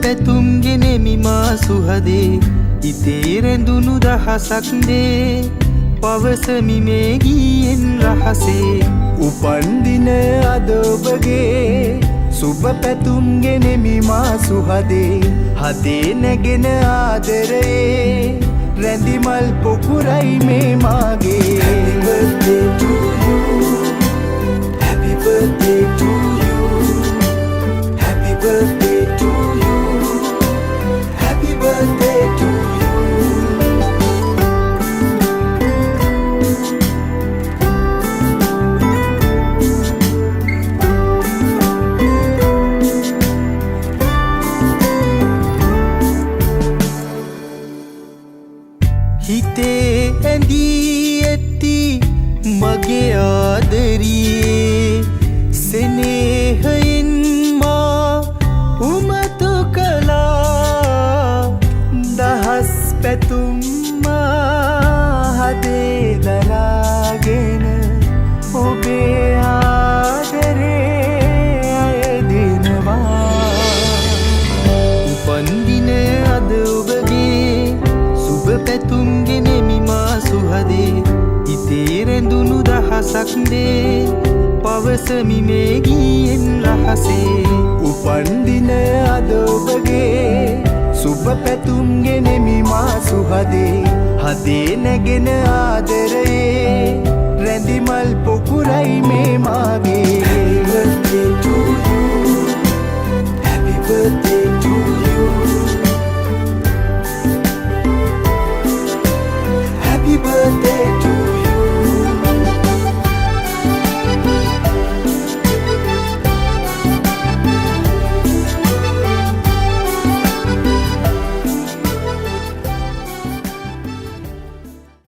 පැතුම් ගෙනෙමි මා සුහදේ ඉතේ රැඳුණු දහසක් දේ පවසමි මේ ගීයෙන් රහසේ උපන්දින අද ඔබගේ සුබ පැතුම් ගෙනෙමි මා සුහදේ හදේ නැගෙන ආදරයේ රැඳි මල් පොකුරයි මේ මාගේ Happy birthday to you Happy birthday to you Happy birthday to you Happy birthday to you හිතේ ඇඳී ඇති මගේ ආදරියේ සෙනෙහයෙන් මා උමතු කළා දහස් පැතුම් මා හදේ දරාගෙන ඔබේ ආදරේ අයදිනවා උපන්දින අද ඔබගේ සුබ පැතුම් ගෙනෙමි මා සුහදේ ඉතේ රැඳුණු දහසක් දේ පවසමි මේ ගීයෙන් රහසේ උපන්දින අද ඔබගේ සුබ පැතුම් ගෙනෙමි මා සුහදේ හදේ නැගෙන